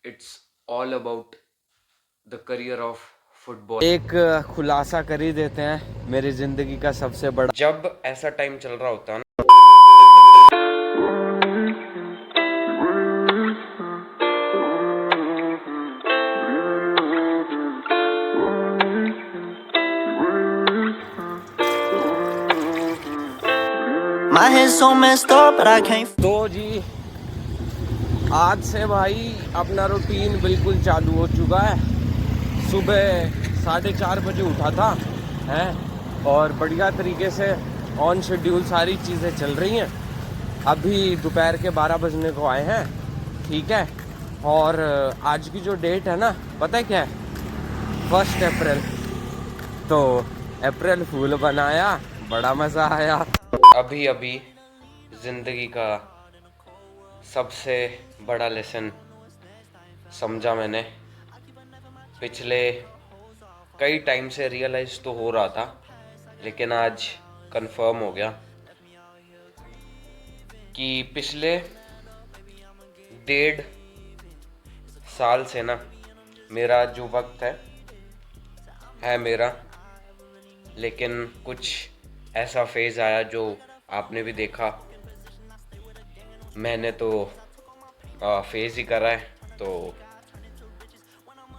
it's all about the career of football. एक खुलासा कर ही देते हैं मेरी ज़िंदगी का सबसे बड़ा। जब ऐसा टाइम चल रहा होता है ना, My head's so messed up, but I can't. तो जी आज से भाई अपना रूटीन बिल्कुल चालू हो चुका है। सुबह 4:30 बजे उठा था हैं और बढ़िया तरीके से ऑन शेड्यूल सारी चीज़ें चल रही हैं। अभी दोपहर के 12 बजने को आए हैं, ठीक है। और आज की जो डेट है ना, पता है क्या है? 1 अप्रैल। तो अप्रैल फूल बनाया, बड़ा मज़ा आया। अभी अभी जिंदगी का सबसे बड़ा लेसन समझा मैंने। पिछले कई टाइम से रियलाइज तो हो रहा था, लेकिन आज कंफर्म हो गया कि पिछले 1.5 साल से ना मेरा जो वक्त है मेरा, लेकिन कुछ ऐसा फेज आया जो आपने भी देखा। मैंने तो फेज ही करा है, तो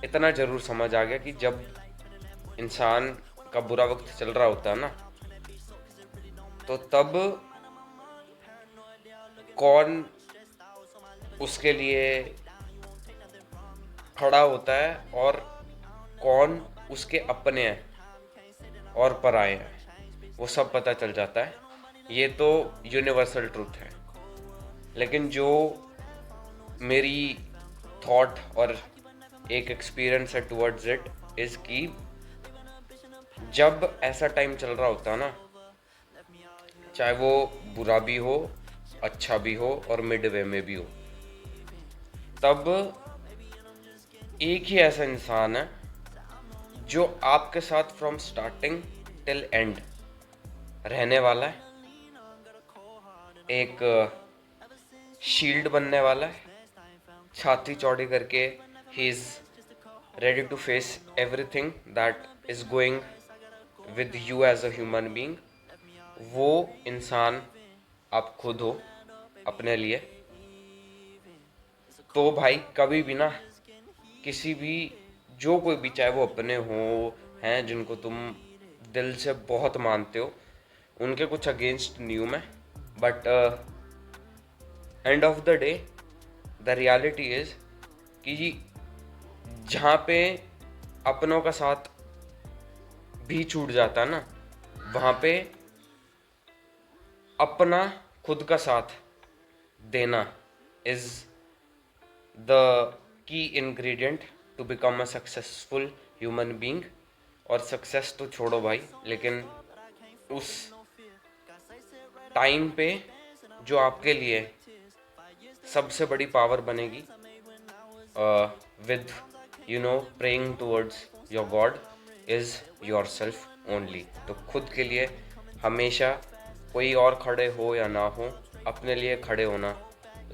इतना ज़रूर समझ आ गया कि जब इंसान का बुरा वक्त चल रहा होता है ना, तो तब कौन उसके लिए खड़ा होता है और कौन उसके अपने हैं और पराए हैं, वो सब पता चल जाता है। ये तो यूनिवर्सल ट्रूथ है। लेकिन जो मेरी थॉट और एक एक्सपीरियंस है टुवर्ड्स इट इज़ कि जब ऐसा टाइम चल रहा होता है ना, चाहे वो बुरा भी हो, अच्छा भी हो और मिड वे में भी हो, तब एक ही ऐसा इंसान है जो आपके साथ फ्रॉम स्टार्टिंग टिल एंड रहने वाला है, एक शील्ड बनने वाला है, छाती चौड़ी करके ही is ready to face everything that is going with you as a human being. वो इंसान आप खुद हो अपने लिए। तो भाई कभी भी ना किसी भी, जो कोई भी, चाहे वो अपने हो हैं जिनको तुम दिल से बहुत मानते हो, उनके कुछ अगेंस्ट नहीं हूँ मैं, but end of the day the reality is कि जहाँ पे अपनों का साथ भी छूट जाता है ना, वहाँ पे अपना खुद का साथ देना is the key ingredient to become a successful human being. और सक्सेस तो छोड़ो भाई, लेकिन उस टाइम पे जो आपके लिए सबसे बड़ी पावर बनेगी, with praying towards your God, is your self only. तो खुद के लिए हमेशा, कोई और खड़े हो या ना हो, अपने लिए खड़े होना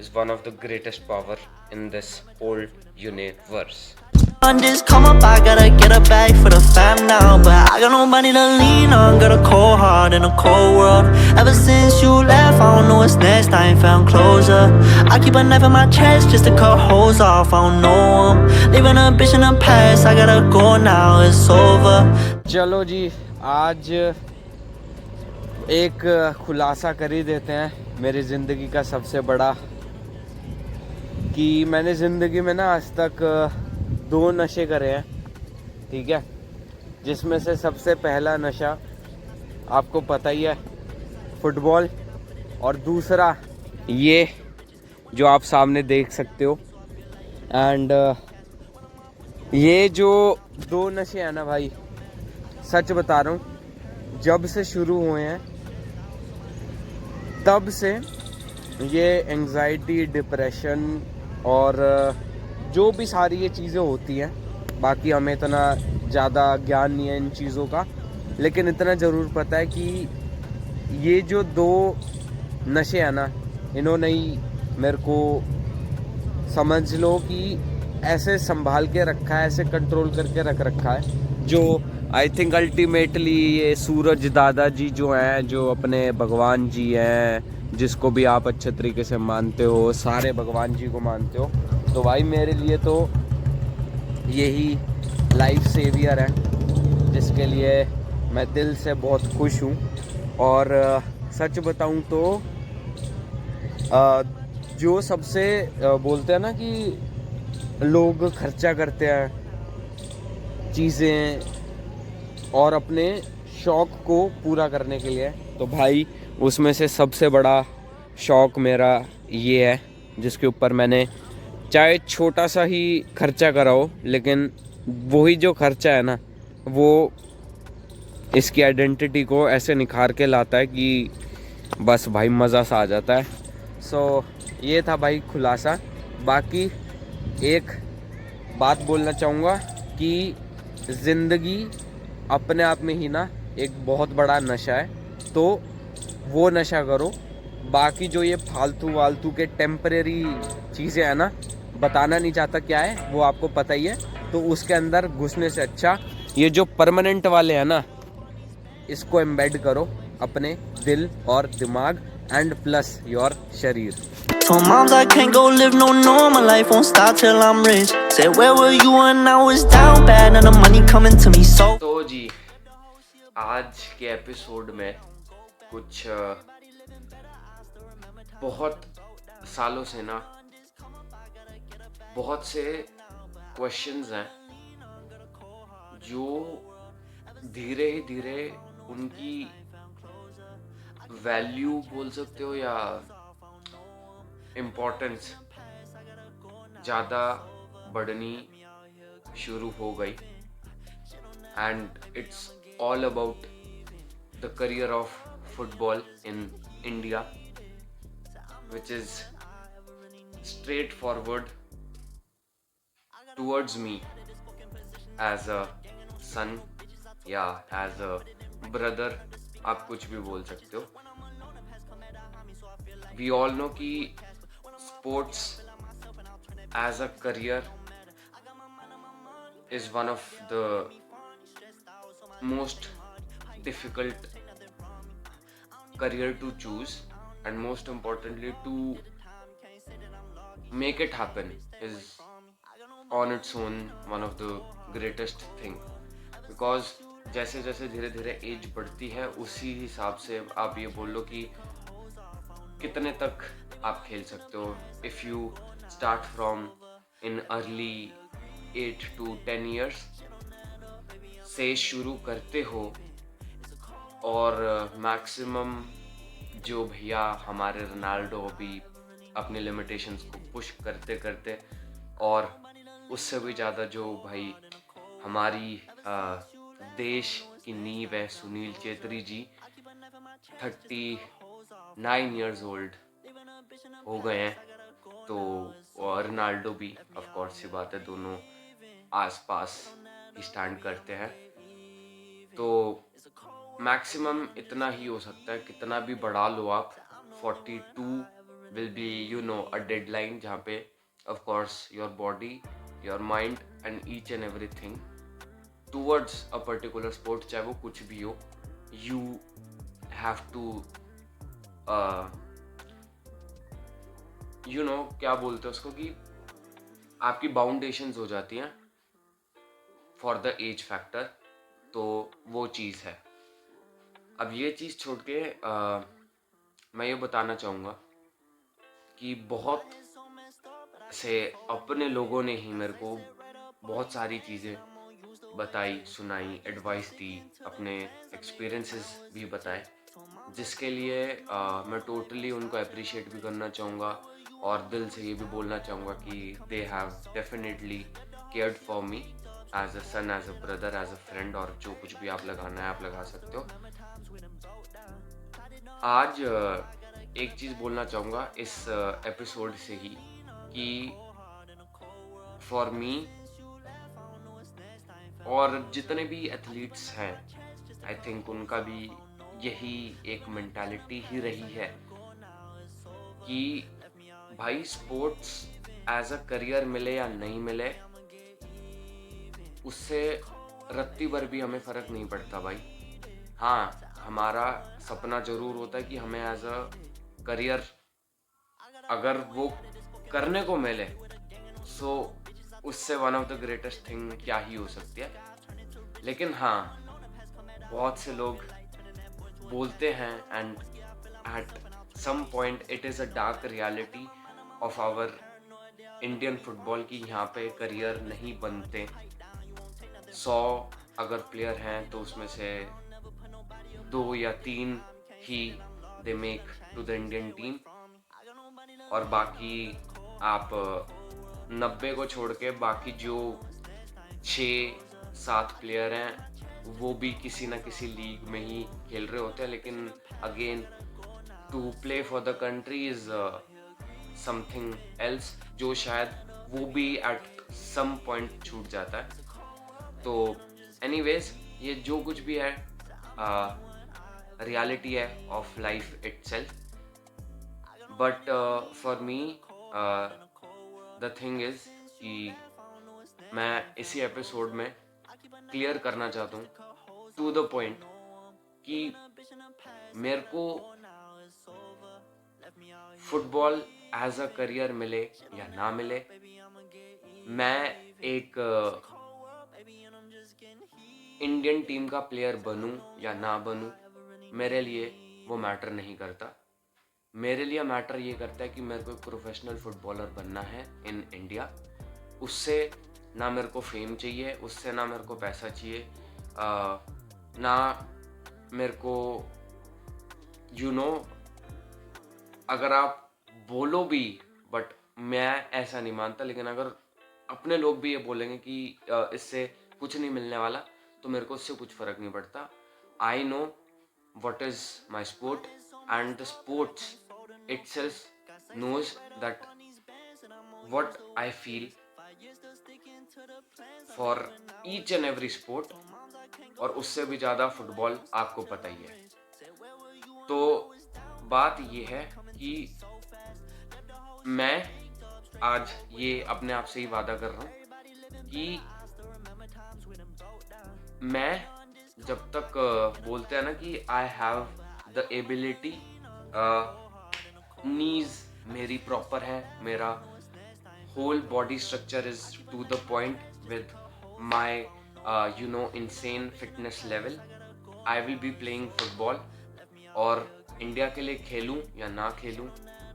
is one of the greatest power in this whole universe. On just come up, I gotta get a bag for the fam now, but I got nobody to lean on. Got a cold heart in a cold world. Ever since you left, I don't know what's next. I ain't found closure. I keep a knife in my chest just to cut holes off. I don't know 'em. Leaving a bitch in the past. I gotta go now. It's over. चलो जी, आज एक खुलासा कर ही देते हैं मेरी ज़िंदगी का सबसे बड़ा, कि मैंने ज़िंदगी में ना आज तक 2 नशे करे हैं, ठीक है। जिसमें से सबसे पहला नशा आपको पता ही है, फुटबॉल, और दूसरा ये जो आप सामने देख सकते हो। एंड ये जो 2 नशे हैं ना भाई, सच बता रहा हूँ, जब से शुरू हुए हैं तब से ये एंग्जाइटी, डिप्रेशन और जो भी सारी ये चीज़ें होती हैं, बाकी हमें इतना ज़्यादा ज्ञान नहीं है इन चीज़ों का, लेकिन इतना ज़रूर पता है कि ये जो 2 नशे हैं ना, इन्होंने ही मेरे को, समझ लो कि ऐसे संभाल के रखा है, ऐसे कंट्रोल करके रख रखा है, जो आई थिंक अल्टीमेटली ये सूरज दादाजी जो हैं, जो अपने भगवान जी हैं, जिसको भी आप अच्छे तरीके से मानते हो, सारे भगवान जी को मानते हो, तो भाई मेरे लिए तो यही लाइफ सेवियर है, जिसके लिए मैं दिल से बहुत खुश हूँ। और सच बताऊँ तो जो सबसे बोलते हैं ना कि लोग खर्चा करते हैं चीज़ें और अपने शौक़ को पूरा करने के लिए, तो भाई उसमें से सबसे बड़ा शौक़ मेरा ये है, जिसके ऊपर मैंने चाहे छोटा सा ही खर्चा करा हो, लेकिन वही जो खर्चा है ना, वो इसकी आइडेंटिटी को ऐसे निखार के लाता है कि बस भाई मज़ा सा आ जाता है। सो ये था भाई खुलासा। बाकी एक बात बोलना चाहूँगा कि ज़िंदगी अपने आप में ही ना एक बहुत बड़ा नशा है, तो वो नशा करो। बाकी जो ये फालतू के टेम्परेरी चीज़ें हैं ना, बताना नहीं चाहता क्या है, वो आपको पता ही है, तो उसके अंदर घुसने से अच्छा ये जो परमानेंट वाले हैं ना, इसको एम्बेड करो अपने दिल और दिमाग एंड प्लस योर शरीर। Told moms I can't go live no normal life, won't stop till I'm rich. Said where were you when I was down bad, and the money coming to me so. तो जी आज के episode में कुछ बहुत सालों से ना बहुत से क्वेश्चंस हैं जो धीरे ही धीरे उनकी वैल्यू बोल सकते हो या इम्पोर्टेंस ज़्यादा बढ़नी शुरू हो गई, and it's all about the career of football in India, which is straight forward towards me as a son या as a brother, आप कुछ भी बोल सकते हो। We all know कि sports as a career is one of the most difficult career to choose, and most importantly to make it happen is on its own one of the greatest thing, because जैसे जैसे धीरे धीरे as बढ़ती है उसी हिसाब से आप ये बोल लो कि कितने तक आप खेल सकते हो। If you start from in early 8 to 10 years से शुरू करते हो, और मैक्सिमम जो भैया हमारे रोनाल्डो अभी अपने लिमिटेशंस को पुश करते करते, और उससे भी ज़्यादा जो भाई हमारी देश की नींव है सुनील चेत्री जी, 39 years old हो गए हैं, तो और रोनाल्डो भी ऑफ कोर्स सी बात है, दोनों आसपास ही स्टैंड करते हैं। तो मैक्सिमम इतना ही हो सकता है, कितना भी बढ़ा लो आप। 42 विल बी अ डेडलाइन जहाँ पे of course your body, your mind and each and everything towards a particular sport, चाहे वो कुछ भी हो, यू हैव टू क्या बोलते हैं उसको, कि आपकी बाउंडेशंस हो जाती हैं फॉर द एज फैक्टर, तो वो चीज़ है। अब ये चीज़ छोड़ के मैं ये बताना चाहूँगा कि बहुत से अपने लोगों ने ही मेरे को बहुत सारी चीज़ें बताई, सुनाई, एडवाइस दी, अपने एक्सपीरियंसेस भी बताए, जिसके लिए मैं टोटली उनको अप्रिशिएट भी करना चाहूँगा, और दिल से ये भी बोलना चाहूँगा कि they have definitely cared for me as a son, as a brother, as a friend, और जो कुछ भी आप लगाना है आप लगा सकते हो। आज एक चीज़ बोलना चाहूँगा इस एपिसोड से ही, कि फॉर मी और जितने भी एथलीट्स हैं, आई थिंक उनका भी यही एक मेंटालिटी ही रही है कि भाई स्पोर्ट्स एज अ करियर मिले या नहीं मिले, उससे रत्ती भर भी हमें फ़र्क नहीं पड़ता भाई। हाँ, हमारा सपना ज़रूर होता है कि हमें एज अ करियर अगर वो करने को मिले, सो उससे one of the greatest thing क्या ही हो सकती है। लेकिन हाँ, बहुत से लोग बोलते हैं and at some point it is a dark reality of our Indian football की यहाँ पे करियर नहीं बनते। 100 अगर प्लेयर हैं तो उसमें से 2 या 3 ही they make to the Indian team, और बाकी आप 90 को छोड़ के बाकी जो 6-7 प्लेयर हैं वो भी किसी ना किसी लीग में ही खेल रहे होते हैं। लेकिन again to play for the country is something else, जो शायद वो भी एट सम पॉइंट छूट जाता है। तो एनीवेज, ये जो कुछ भी है रियलिटी है of life itself. But for me the thing is कि मैं इसी एपिसोड में क्लियर करना चाहता हूँ टू द पॉइंट कि मेरे को फुटबॉल एज अ करियर मिले या ना मिले, मैं एक इंडियन टीम का प्लेयर बनूं या ना बनूं, मेरे लिए वो मैटर नहीं करता। मेरे लिए मैटर ये करता है कि मेरे को एक प्रोफेशनल फुटबॉलर बनना है इन इंडिया। उससे ना मेरे को फेम चाहिए, उससे ना मेरे को पैसा चाहिए, ना मेरे को अगर आप बोलो भी, बट मैं ऐसा नहीं मानता। लेकिन अगर अपने लोग भी ये बोलेंगे कि इससे कुछ नहीं मिलने वाला, तो मेरे को उससे कुछ फ़र्क नहीं पड़ता। I know what is my sport, and the sports itself knows that what I feel for each and every sport, और उससे भी ज़्यादा फुटबॉल आपको पता ही है। तो बात ये है कि मैं आज ये अपने आप से ही वादा कर रहा हूँ कि मैं जब तक बोलते हैं ना कि I have the ability, knees मेरी प्रॉपर है, मेरा whole body structure is to the point with my insane fitness level, I will be playing football. और इंडिया के लिए खेलूं या ना खेलूं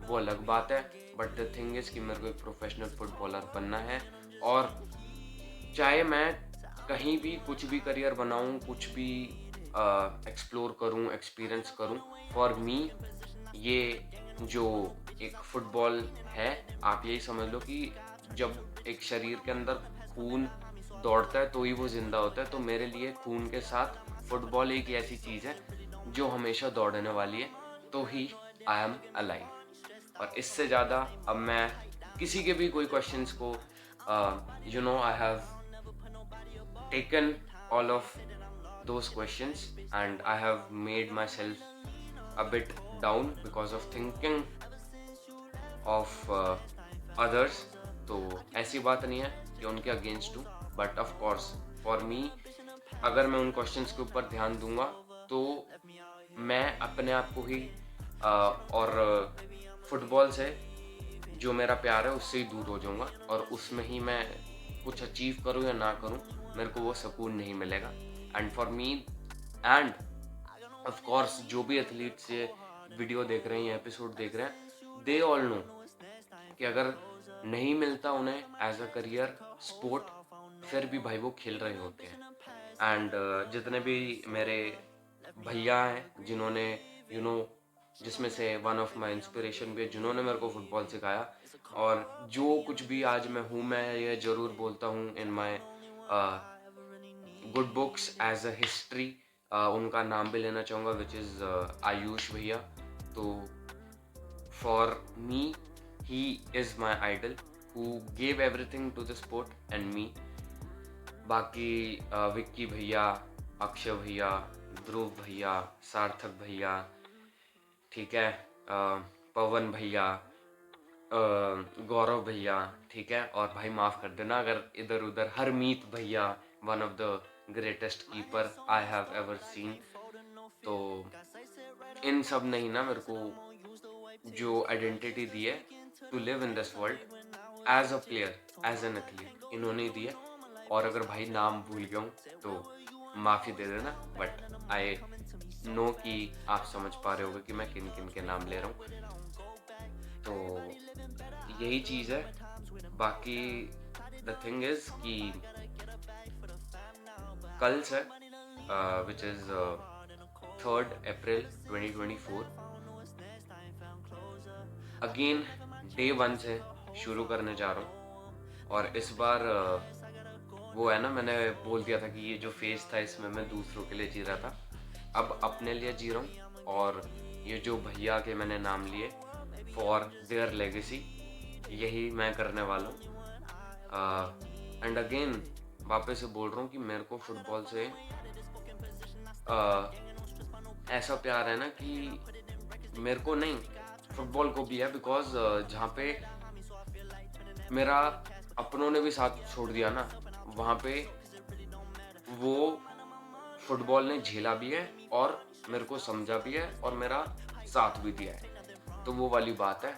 वो अलग बात है, बट द थिंग इज कि मेरे को एक प्रोफेशनल फुटबॉलर बनना है। और चाहे मैं कहीं भी कुछ भी करियर बनाऊं, कुछ भी एक्सप्लोर करूं, एक्सपीरियंस करूं, फॉर मी ये जो एक फुटबॉल है, आप यही समझ लो कि जब एक शरीर के अंदर खून दौड़ता है तो ही वो जिंदा होता है। तो मेरे लिए खून के साथ फुटबॉल एक ऐसी चीज़ है जो हमेशा दौड़ने वाली है, तो ही आई एम अलाइव। और इससे ज़्यादा अब मैं किसी के भी कोई क्वेश्चंस को I have taken all of those questions and I have made myself a bit down because of thinking of others। तो ऐसी बात नहीं है कि उनके अगेंस्ट हूँ, but of course for me अगर मैं उन क्वेश्चंस के ऊपर ध्यान दूंगा तो मैं अपने आप को ही और फुटबॉल से जो मेरा प्यार है उससे ही दूर हो जाऊंगा, और उसमें ही मैं कुछ अचीव करूँ या ना करूँ, मेरे को वो सुकून नहीं मिलेगा। And for me and of course जो भी एथलीट्स ये वीडियो देख रहे हैं, ये एपिसोड देख रहे हैं, दे ऑल नो कि अगर नहीं मिलता उन्हें एज अ करियर स्पोर्ट, फिर भी भाई वो खेल रहे होते हैं। एंड जितने भी मेरे भैया हैं जिन्होंने जिसमें से वन ऑफ माई इंस्पिरेशन भी है, जिन्होंने मेरे को फुटबॉल सिखाया, और जो कुछ भी आज मैं हूँ, मैं ये ज़रूर बोलता हूँ in my good books as a history, उनका नाम भी लेना चाहूँगा, विच इज़ आयुष भैया। तो for me he is my idol who gave everything to the sport and me. बाकी विक्की भैया, अक्षय भैया, ध्रुव भैया, सार्थक भैया, ठीक है, पवन भैया, गौरव भैया, ठीक है, और भाई माफ़ कर देना अगर इधर उधर, हरमीत भैया, one of the greatest keeper I have ever seen. तो इन सब ने ही ना मेरे को जो आइडेंटिटी दी है to live in this world as a player, as an athlete, इन्होंने ही दी है। और अगर भाई नाम भूल गया हूँ तो माफ़ी दे देना, बट आई नो कि आप समझ पा रहे होगे कि मैं किन किन के नाम ले रहा हूँ। तो यही चीज़ है। बाकी द थिंग इज़ कि कल से which is 3rd April 2024 again day 1 से शुरू करने जा रहा हूँ। और इस बार वो है ना, मैंने बोल दिया था कि ये जो फेज़ था इसमें मैं दूसरों के लिए जी रहा था, अब अपने लिए जी रहा हूँ। और ये जो भैया के मैंने नाम लिए फॉर देयर लेगेसी, यही मैं करने वाला हूँ। एंड अगेन वापस से बोल रहा हूँ कि मेरे को फुटबॉल से ऐसा प्यार है ना कि मेरे को नहीं, फुटबॉल को भी है, बिकॉज जहाँ पे मेरा अपनों ने भी साथ छोड़ दिया ना, वहाँ पे वो फुटबॉल ने झेला भी है और मेरे को समझा भी है और मेरा साथ भी दिया है। तो वो वाली बात है।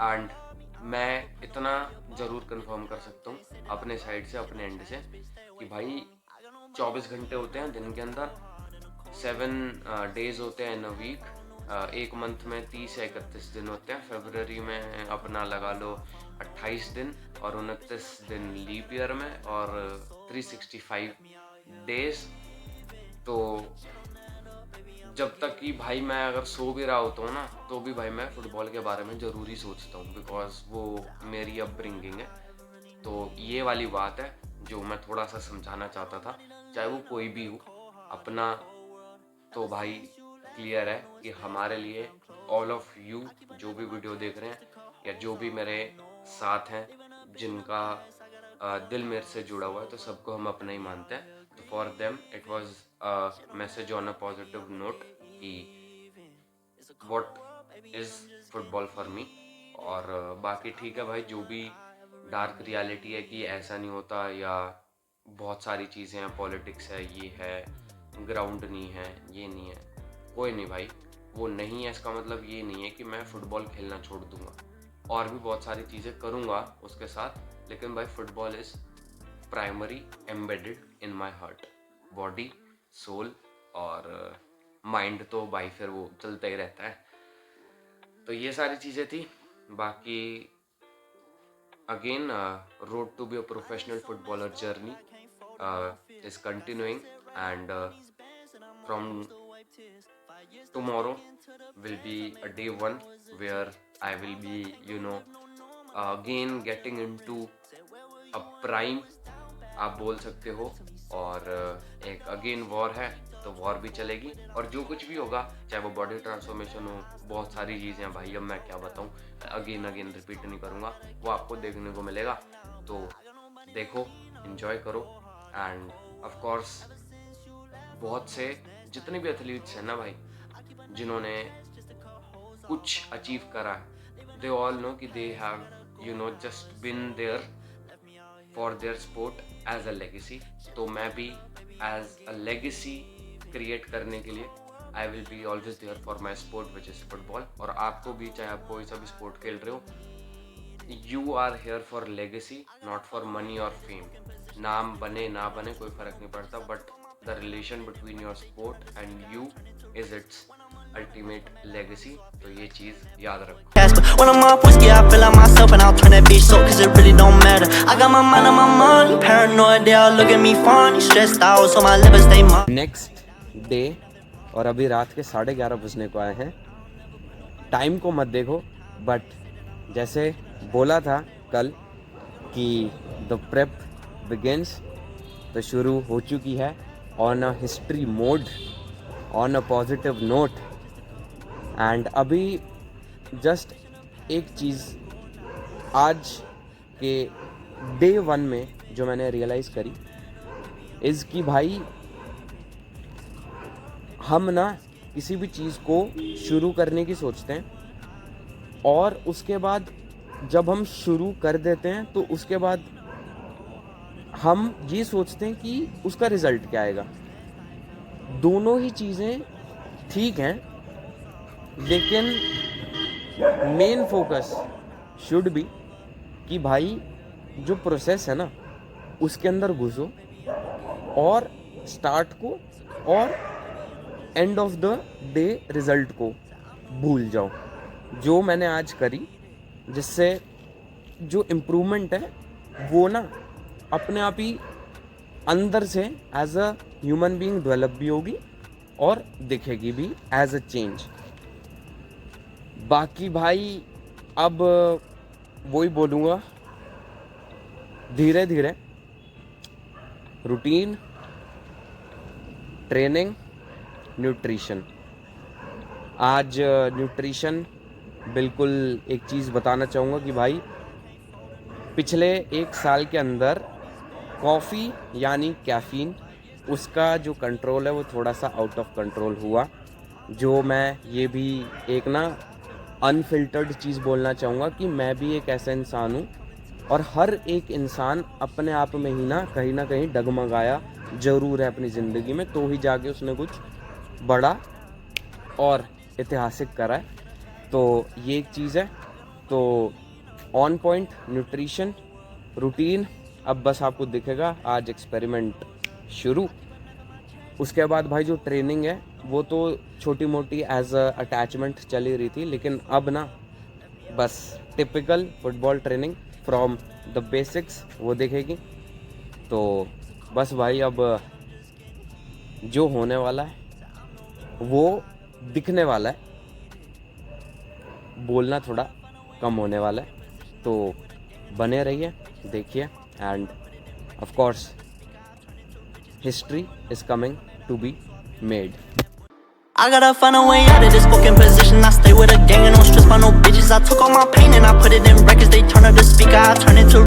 एंड मैं इतना ज़रूर कंफर्म कर सकता हूँ अपने साइड से, अपने एंड से, कि भाई 24 घंटे होते हैं दिन के अंदर, 7 डेज होते हैं इन अ वीक, एक मंथ में 30 या 31 दिन होते हैं। फरवरी में अपना लगा लो 28 दिन और 29 दिन लीप ईयर में, और 365 डेज। तो जब तक कि भाई मैं अगर सो भी रहा होता हूँ ना, तो भी भाई मैं फुटबॉल के बारे में ज़रूर ही सोचता हूँ, बिकॉज वो मेरी अपब्रिंगिंग है। तो ये वाली बात है जो मैं थोड़ा सा समझाना चाहता था, चाहे वो कोई भी हो अपना। तो भाई क्लियर है कि हमारे लिए ऑल ऑफ यू जो भी वीडियो देख रहे हैं या जो भी मेरे साथ हैं, जिनका दिल मेरे से जुड़ा हुआ है, तो सबको हम अपना ही मानते हैं। तो for them it was a message on a positive note कि what is football for me. और बाकी ठीक है भाई, जो भी डार्क रियलिटी है कि ऐसा नहीं होता, या बहुत सारी चीज़ें हैं, पॉलिटिक्स है, ये है, ग्राउंड नहीं है, ये नहीं है, कोई नहीं भाई, वो नहीं है। इसका मतलब ये नहीं है कि मैं फ़ुटबॉल खेलना छोड़ दूंगा, और भी बहुत सारी चीज़ें करूंगा उसके साथ, लेकिन भाई football is primary embedded in my heart, body, soul और माइंड। तो भाई फिर वो चलता ही रहता है। तो ये सारी चीज़ें थी। बाकी again road to be a professional footballer journey is continuing, and from tomorrow will be a day 1 where I will be, again getting into a prime, आप बोल सकते हो। और एक अगेन वॉर है, तो वॉर भी चलेगी, और जो कुछ भी होगा, चाहे वो बॉडी ट्रांसफॉर्मेशन हो, बहुत सारी चीज़ें हैं भाई, अब मैं क्या बताऊँ, अगेन रिपीट नहीं करूँगा, वो आपको देखने को मिलेगा। तो देखो, एंजॉय करो। एंड ऑफ कोर्स बहुत से जितने भी एथलीट्स हैं ना भाई, जिन्होंने कुछ अचीव करा है, दे ऑल नो कि they have just been there for their sport as a legacy. तो मैं भी एज अ लेगेसी क्रिएट करने के लिए I will be always there for my sport which is football. और आपको भी, चाहे आप कोई सा भी स्पोर्ट खेल रहे हो, you are here for legacy, not for money और फेम। नाम बने ना बने कोई फ़र्क नहीं पड़ता, but the relation between your sport and you is it's ultimate legacy. तो ये चीज़ याद रखो। When I'm off whiskey, I feel like myself and I'll turn that bitch so, cause it really don't matter. I got my mind on my money, paranoid, they all look at me funny, stressed out, so my liver stay mum. Next day, और अभी रात के 11:30 बजने को आए हैं। Time को मत देखो, बट जैसे बोला था कल कि द प्रेप बिगिंस, तो शुरू हो चुकी है on a history mode, on a positive note. And अभी जस्ट एक चीज़ आज के डे 1 में जो मैंने रियलाइज़ करी इज़ कि भाई हम ना किसी भी चीज़ को शुरू करने की सोचते हैं, और उसके बाद जब हम शुरू कर देते हैं तो उसके बाद हम ये सोचते हैं कि उसका रिजल्ट क्या आएगा। दोनों ही चीज़ें ठीक हैं, लेकिन मेन फोकस शुड बी कि भाई जो प्रोसेस है ना उसके अंदर घुसो और स्टार्ट को और end of the day result को भूल जाओ। जो मैंने आज करी, जिससे जो इम्प्रूवमेंट है वो ना अपने आप ही अंदर से as a human being develop भी होगी और दिखेगी भी एज अ चेंज। बाकी भाई अब वही बोलूँगा, धीरे धीरे रूटीन, ट्रेनिंग, न्यूट्रिशन। आज न्यूट्रिशन बिल्कुल एक चीज़ बताना चाहूँगा कि भाई पिछले 1 साल के अंदर कॉफ़ी यानी कैफ़ीन, उसका जो कंट्रोल है वो थोड़ा सा आउट ऑफ कंट्रोल हुआ। जो मैं ये भी एक ना अनफिल्टर्ड चीज़ बोलना चाहूँगा कि मैं भी एक ऐसा इंसान हूँ और हर एक इंसान अपने आप में ही ना कहीं डगमगाया ज़रूर है अपनी ज़िंदगी में, तो ही जाके उसने कुछ बड़ा और ऐतिहासिक करा है। तो ये एक चीज़ है। तो ऑन पॉइंट न्यूट्रिशन, रूटीन, अब बस आपको दिखेगा आज एक्सपेरिमेंट शुरू। उसके बाद भाई जो ट्रेनिंग है वो तो छोटी मोटी एज अ अटैचमेंट चल ही रही थी, लेकिन अब ना बस typical football training from the basics वो दिखेगी। तो बस भाई अब जो होने वाला है वो दिखने वाला है, बोलना थोड़ा कम होने वाला है। तो बने रहिए, देखिए, and of course history is coming to be made. I gotta find a way out of this fucking position. I stay with a gang and don't stress by no bitches. I took all my pain and I put it in records. They turn up the speaker, I turn it to